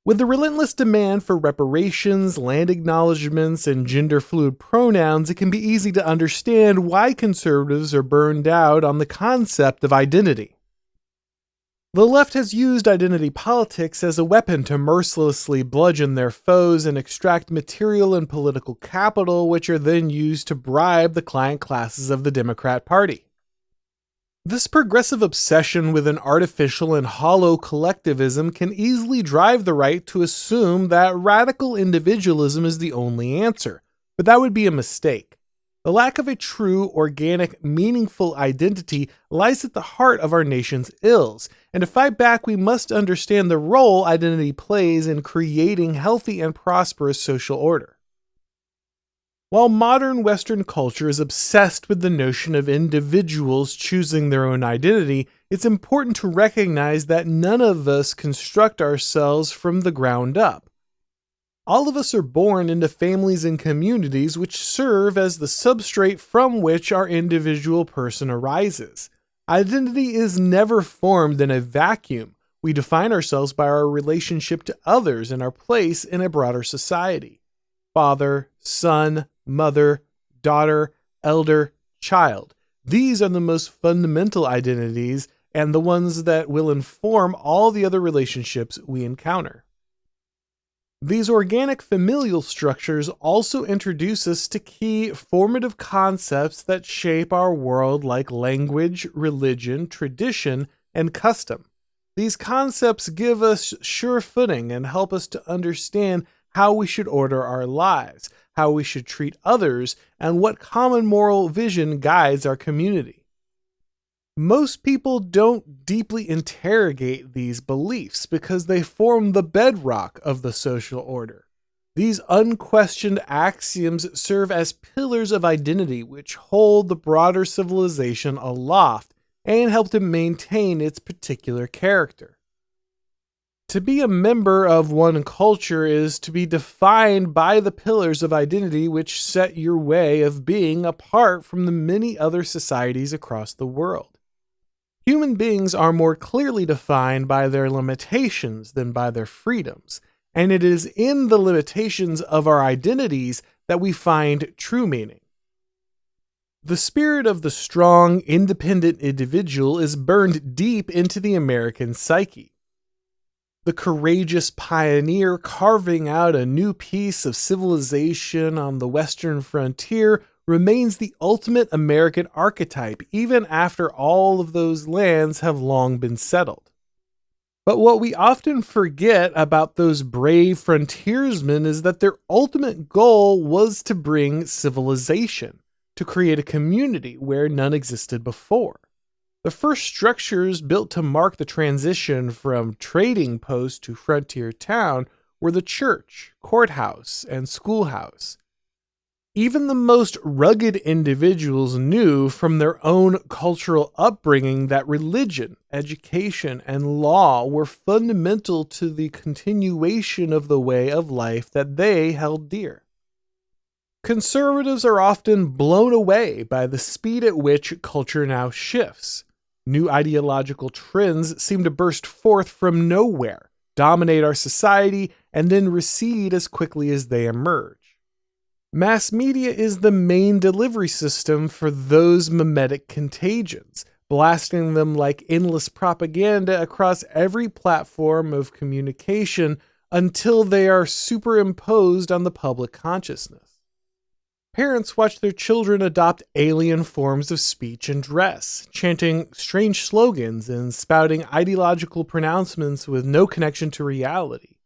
With the relentless demand for reparations, land acknowledgments, and gender-fluid pronouns, it can be easy to understand why conservatives are burned out on the concept of identity. The left has used identity politics as a weapon to mercilessly bludgeon their foes and extract material and political capital, which are then used to bribe the client classes of the Democrat Party. This progressive obsession with an artificial and hollow collectivism can easily drive the right to assume that radical individualism is the only answer, but that would be a mistake. The lack of a true, organic, meaningful identity lies at the heart of our nation's ills, and to fight back we must understand the role identity plays in creating healthy and prosperous social order. While modern Western culture is obsessed with the notion of individuals choosing their own identity, it's important to recognize that none of us construct ourselves from the ground up. All of us are born into families and communities which serve as the substrate from which our individual person arises. Identity is never formed in a vacuum. We define ourselves by our relationship to others and our place in a broader society. Father, son, mother, daughter, elder, child. These are the most fundamental identities and the ones that will inform all the other relationships we encounter. These organic familial structures also introduce us to key formative concepts that shape our world, like language, religion, tradition, and custom. These concepts give us sure footing and help us to understand how we should order our lives, how we should treat others, and what common moral vision guides our community. Most people don't deeply interrogate these beliefs because they form the bedrock of the social order. These unquestioned axioms serve as pillars of identity which hold the broader civilization aloft and help to maintain its particular character. To be a member of one culture is to be defined by the pillars of identity which set your way of being apart from the many other societies across the world. Human beings are more clearly defined by their limitations than by their freedoms, and it is in the limitations of our identities that we find true meaning. The spirit of the strong, independent individual is burned deep into the American psyche. The courageous pioneer carving out a new piece of civilization on the western frontier remains the ultimate American archetype, even after all of those lands have long been settled. But what we often forget about those brave frontiersmen is that their ultimate goal was to bring civilization, to create a community where none existed before. The first structures built to mark the transition from trading post to frontier town were the church, courthouse, and schoolhouse. Even the most rugged individuals knew from their own cultural upbringing that religion, education, and law were fundamental to the continuation of the way of life that they held dear. Conservatives are often blown away by the speed at which culture now shifts. New ideological trends seem to burst forth from nowhere, dominate our society, and then recede as quickly as they emerge. Mass media is the main delivery system for those mimetic contagions, blasting them like endless propaganda across every platform of communication until they are superimposed on the public consciousness. Parents watch their children adopt alien forms of speech and dress, chanting strange slogans and spouting ideological pronouncements with no connection to reality.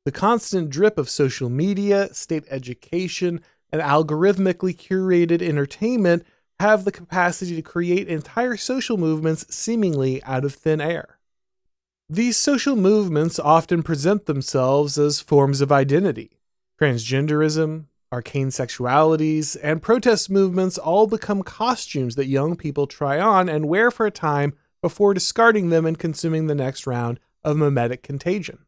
The constant drip of social media, state education, and algorithmically curated entertainment have the capacity to create entire social movements seemingly out of thin air. These social movements often present themselves as forms of identity. Transgenderism, arcane sexualities, and protest movements all become costumes that young people try on and wear for a time before discarding them and consuming the next round of mimetic contagion.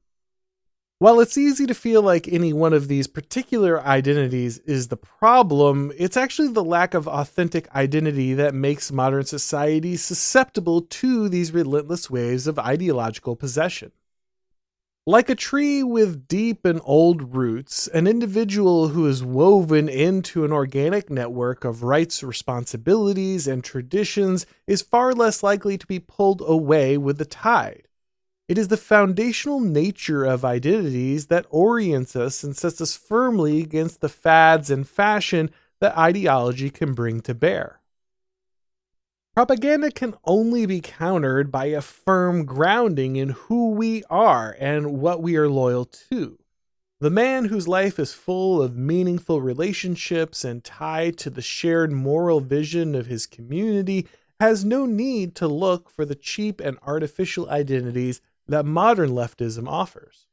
While it's easy to feel like any one of these particular identities is the problem, it's actually the lack of authentic identity that makes modern society susceptible to these relentless waves of ideological possession. Like a tree with deep and old roots, an individual who is woven into an organic network of rights, responsibilities, and traditions is far less likely to be pulled away with the tide. It is the foundational nature of identities that orients us and sets us firmly against the fads and fashion that ideology can bring to bear. Propaganda can only be countered by a firm grounding in who we are and what we are loyal to. The man whose life is full of meaningful relationships and tied to the shared moral vision of his community has no need to look for the cheap and artificial identities that modern leftism offers.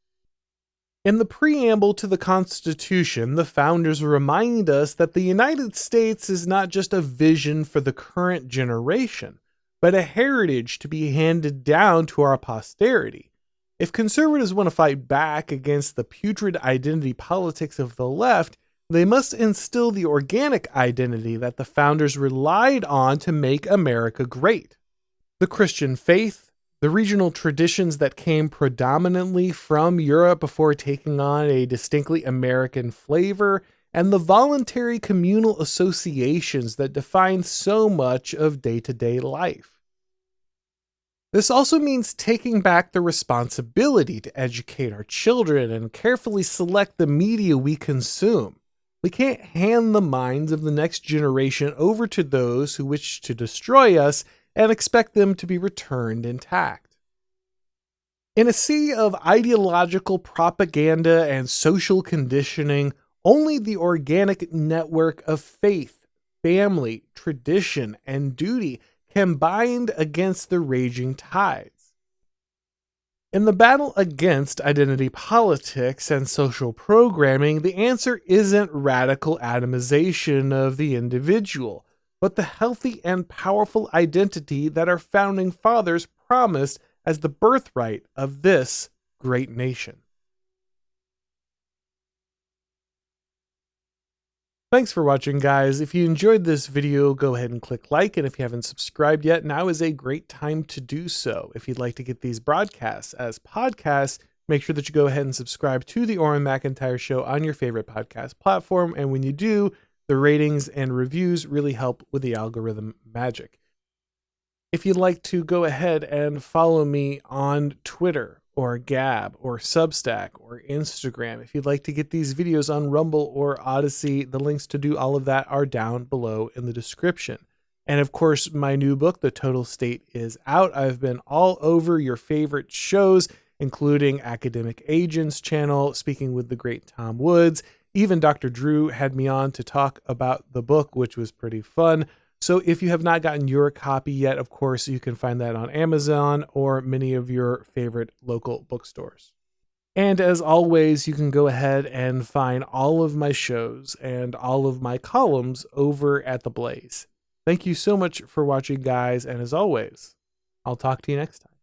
In the preamble to the Constitution, the founders remind us that the United States is not just a vision for the current generation, but a heritage to be handed down to our posterity. If conservatives want to fight back against the putrid identity politics of the left, they must instill the organic identity that the founders relied on to make America great. The Christian faith, the regional traditions that came predominantly from Europe before taking on a distinctly American flavor, and the voluntary communal associations that define so much of day-to-day life. This also means taking back the responsibility to educate our children and carefully select the media we consume. We can't hand the minds of the next generation over to those who wish to destroy us and expect them to be returned intact. In a sea of ideological propaganda and social conditioning, only the organic network of faith, family, tradition, and duty can bind against the raging tides. In the battle against identity politics and social programming, the answer isn't radical atomization of the individual, but the healthy and powerful identity that our founding fathers promised as the birthright of this great nation. Thanks for watching, guys. If you enjoyed this video, go ahead and click like, and if you haven't subscribed yet, now is a great time to do so. If you'd like to get these broadcasts as podcasts, make sure that you go ahead and subscribe to the Auron MacIntyre Show on your favorite podcast platform, and when you do, the ratings and reviews really help with the algorithm magic. If you'd like to go ahead and follow me on Twitter or Gab or Substack or Instagram, if you'd like to get these videos on Rumble or Odyssey, the links to do all of that are down below in the description. And of course, my new book, The Total State, is out. I've been all over your favorite shows, including Academic Agents channel, speaking with the great Tom Woods. Even Dr. Drew had me on to talk about the book, which was pretty fun. So if you have not gotten your copy yet, of course, you can find that on Amazon or many of your favorite local bookstores. And as always, you can go ahead and find all of my shows and all of my columns over at The Blaze. Thank you so much for watching, guys, and as always, I'll talk to you next time.